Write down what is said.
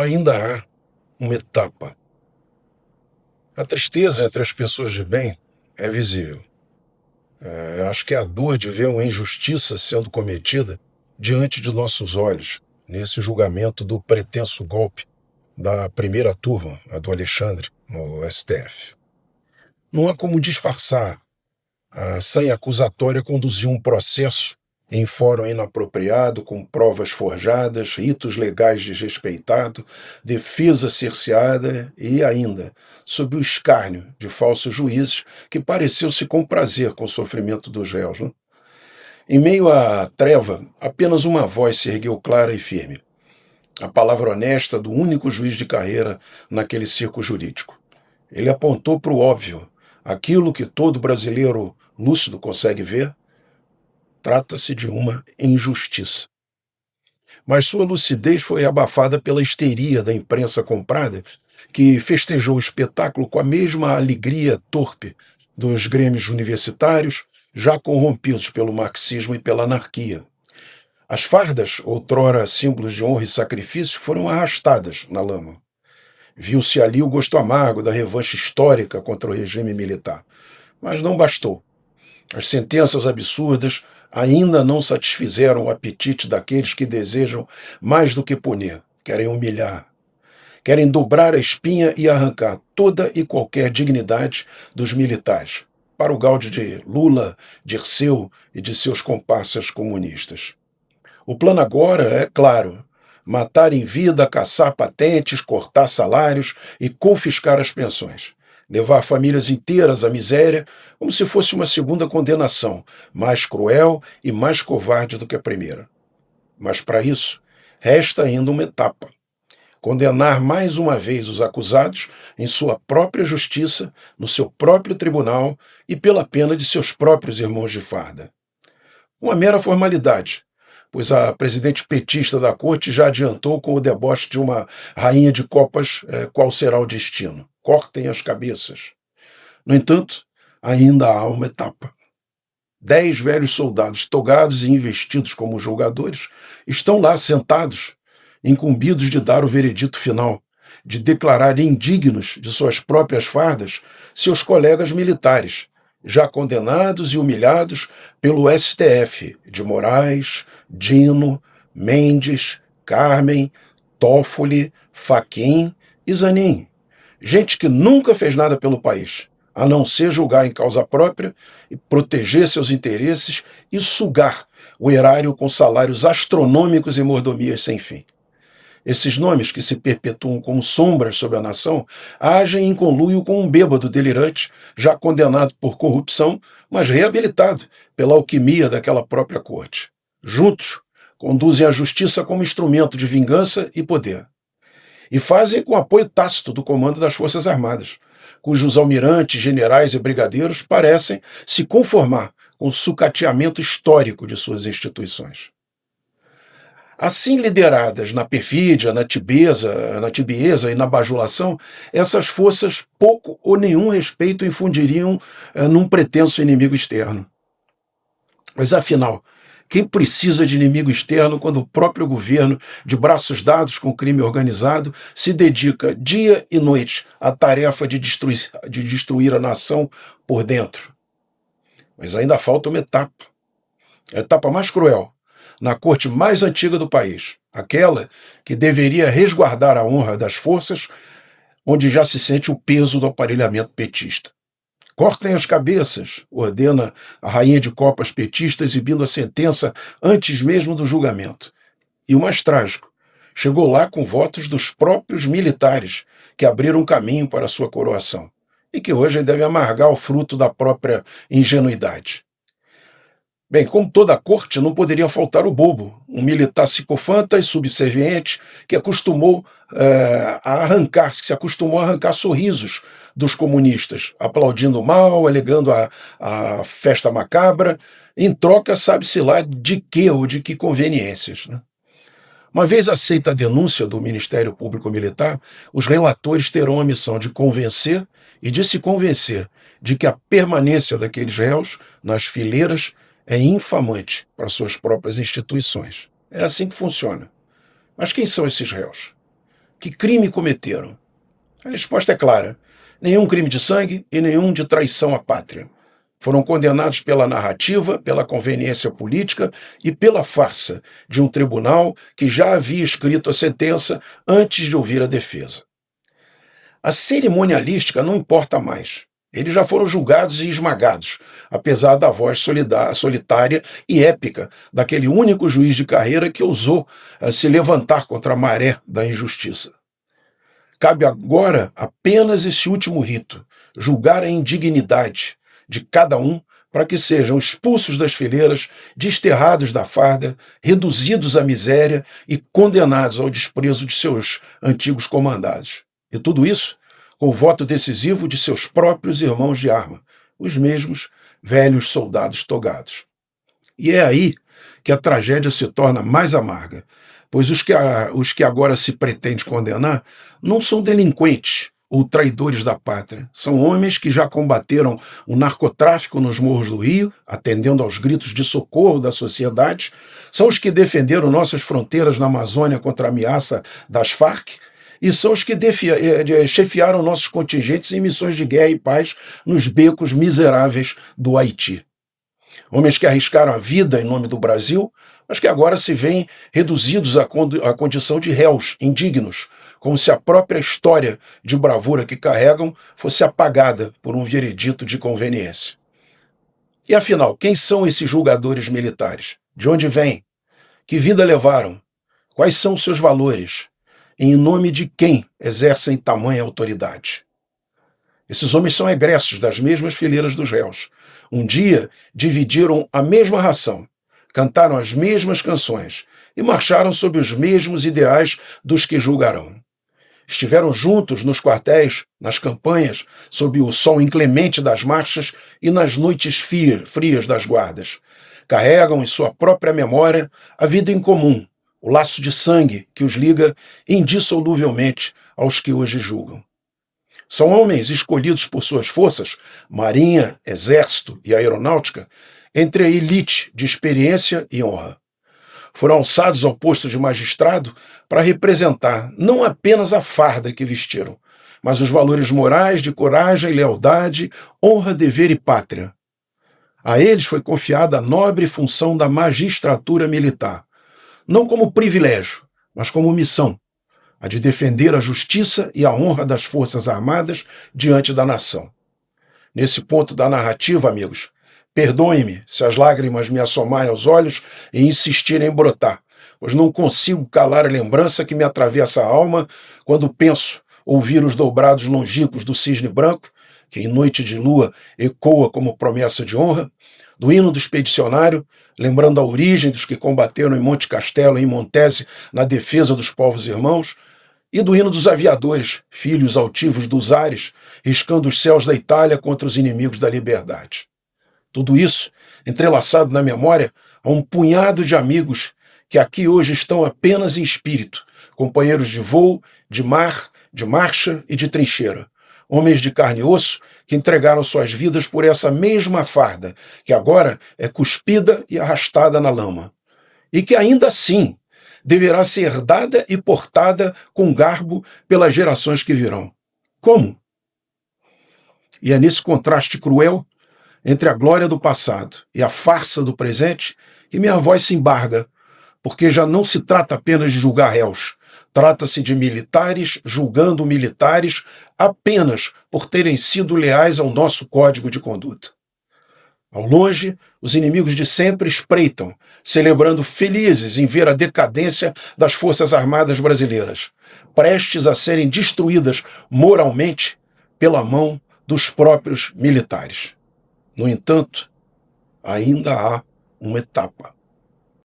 ainda há uma etapa. A tristeza entre as pessoas de bem é visível. Eu acho que é a dor de ver uma injustiça sendo cometida diante de nossos olhos, nesse julgamento do pretenso golpe da primeira turma, a do Alexandre, no STF. Não há como disfarçar. A sanha acusatória conduziu um processo em fórum inapropriado, com provas forjadas, ritos legais desrespeitados, defesa cerceada e ainda sob o escárnio de falsos juízes que pareceu se comprazer com o sofrimento dos réus. Né? Em meio à treva, apenas uma voz se ergueu clara e firme. A palavra honesta do único juiz de carreira naquele circo jurídico. Ele apontou para o óbvio, aquilo que todo brasileiro lúcido consegue ver. Trata-se de uma injustiça. Mas sua lucidez foi abafada pela histeria da imprensa comprada, que festejou o espetáculo com a mesma alegria torpe dos grêmios universitários, já corrompidos pelo marxismo e pela anarquia. As fardas, outrora símbolos de honra e sacrifício, foram arrastadas na lama. Viu-se ali o gosto amargo da revanche histórica contra o regime militar. Mas não bastou. As sentenças absurdas ainda não satisfizeram o apetite daqueles que desejam mais do que punir, querem humilhar. Querem dobrar a espinha e arrancar toda e qualquer dignidade dos militares, para o gáudio de Lula, Dirceu e de seus comparsas comunistas. O plano agora é claro: matar em vida, caçar patentes, cortar salários e confiscar as pensões. Levar famílias inteiras à miséria, como se fosse uma segunda condenação, mais cruel e mais covarde do que a primeira. Mas para isso, resta ainda uma etapa: condenar mais uma vez os acusados em sua própria justiça, no seu próprio tribunal e pela pena de seus próprios irmãos de farda. Uma mera formalidade, pois a presidente petista da corte já adiantou com o deboche de uma rainha de copas qual será o destino. Cortem as cabeças. No entanto, ainda há uma etapa. 10 velhos soldados togados e investidos como julgadores estão lá sentados, incumbidos de dar o veredito final, de declarar indignos de suas próprias fardas seus colegas militares, já condenados e humilhados pelo STF de Moraes, Dino, Mendes, Carmen, Toffoli, Fachin e Zanin. Gente que nunca fez nada pelo país, a não ser julgar em causa própria e proteger seus interesses e sugar o erário com salários astronômicos e mordomias sem fim. Esses nomes, que se perpetuam como sombras sobre a nação, agem em conluio com um bêbado delirante, já condenado por corrupção, mas reabilitado pela alquimia daquela própria corte. Juntos, conduzem a justiça como instrumento de vingança e poder. E fazem com apoio tácito do comando das Forças Armadas, cujos almirantes, generais e brigadeiros parecem se conformar com o sucateamento histórico de suas instituições. Assim lideradas na perfídia, na tibieza e na bajulação, essas forças pouco ou nenhum respeito infundiriam num pretenso inimigo externo. Mas afinal, quem precisa de inimigo externo quando o próprio governo, de braços dados com o crime organizado, se dedica dia e noite à tarefa de destruir a nação por dentro? Mas ainda falta uma etapa. A etapa mais cruel, na corte mais antiga do país, aquela que deveria resguardar a honra das forças, onde já se sente o peso do aparelhamento petista. Cortem as cabeças, ordena a rainha de copas petista, exibindo a sentença antes mesmo do julgamento. E o mais trágico, chegou lá com votos dos próprios militares, que abriram caminho para a sua coroação, e que hoje devem amargar o fruto da própria ingenuidade. Bem, como toda a corte, não poderia faltar o bobo, um militar psicofanta e subserviente que se acostumou a arrancar sorrisos dos comunistas, aplaudindo mal, alegando a festa macabra, em troca sabe-se lá de quê ou de que conveniências. Né? Uma vez aceita a denúncia do Ministério Público Militar, os relatores terão a missão de convencer e de se convencer de que a permanência daqueles réus nas fileiras é infamante para suas próprias instituições. É assim que funciona. Mas quem são esses réus? Que crime cometeram? A resposta é clara: nenhum crime de sangue e nenhum de traição à pátria. Foram condenados pela narrativa, pela conveniência política e pela farsa de um tribunal que já havia escrito a sentença antes de ouvir a defesa. A cerimonialística não importa mais. Eles já foram julgados e esmagados, apesar da voz solitária e épica daquele único juiz de carreira que ousou se levantar contra a maré da injustiça. Cabe agora apenas esse último rito, julgar a indignidade de cada um para que sejam expulsos das fileiras, desterrados da farda, reduzidos à miséria e condenados ao desprezo de seus antigos comandados. E tudo isso com o voto decisivo de seus próprios irmãos de arma, os mesmos velhos soldados togados. E é aí que a tragédia se torna mais amarga, pois os que agora se pretende condenar não são delinquentes ou traidores da pátria. São homens que já combateram o narcotráfico nos morros do Rio, atendendo aos gritos de socorro da sociedade. São os que defenderam nossas fronteiras na Amazônia contra a ameaça das Farc, e são os que chefiaram nossos contingentes em missões de guerra e paz nos becos miseráveis do Haiti. Homens que arriscaram a vida em nome do Brasil, mas que agora se veem reduzidos à condição de réus indignos, como se a própria história de bravura que carregam fosse apagada por um veredito de conveniência. E afinal, quem são esses julgadores militares? De onde vêm? Que vida levaram? Quais são os seus valores? Em nome de quem exercem tamanha autoridade? Esses homens são egressos das mesmas fileiras dos réus. Um dia dividiram a mesma ração, cantaram as mesmas canções e marcharam sob os mesmos ideais dos que julgarão. Estiveram juntos nos quartéis, nas campanhas, sob o sol inclemente das marchas e nas noites frias das guardas. Carregam em sua própria memória a vida em comum, o laço de sangue que os liga indissoluvelmente aos que hoje julgam. São homens escolhidos por suas forças, marinha, exército e aeronáutica, entre a elite de experiência e honra. Foram alçados ao posto de magistrado para representar não apenas a farda que vestiram, mas os valores morais de coragem, lealdade, honra, dever e pátria. A eles foi confiada a nobre função da magistratura militar, não como privilégio, mas como missão, a de defender a justiça e a honra das Forças Armadas diante da nação. Nesse ponto da narrativa, amigos, perdoem-me se as lágrimas me assomarem aos olhos e insistirem em brotar, pois não consigo calar a lembrança que me atravessa a alma quando penso ouvir os dobrados longínquos do cisne branco, que em noite de lua ecoa como promessa de honra, do hino do expedicionário, lembrando a origem dos que combateram em Monte Castelo e em Montese na defesa dos povos irmãos, e do hino dos aviadores, filhos altivos dos ares, riscando os céus da Itália contra os inimigos da liberdade. Tudo isso entrelaçado na memória a um punhado de amigos que aqui hoje estão apenas em espírito, companheiros de voo, de mar, de marcha e de trincheira. Homens de carne e osso que entregaram suas vidas por essa mesma farda, que agora é cuspida e arrastada na lama. E que ainda assim deverá ser herdada e portada com garbo pelas gerações que virão. Como? E é nesse contraste cruel entre a glória do passado e a farsa do presente que minha voz se embarga, porque já não se trata apenas de julgar réus. Trata-se de militares julgando militares apenas por terem sido leais ao nosso código de conduta. Ao longe, os inimigos de sempre espreitam, celebrando felizes em ver a decadência das Forças Armadas brasileiras, prestes a serem destruídas moralmente pela mão dos próprios militares. No entanto, ainda há uma etapa.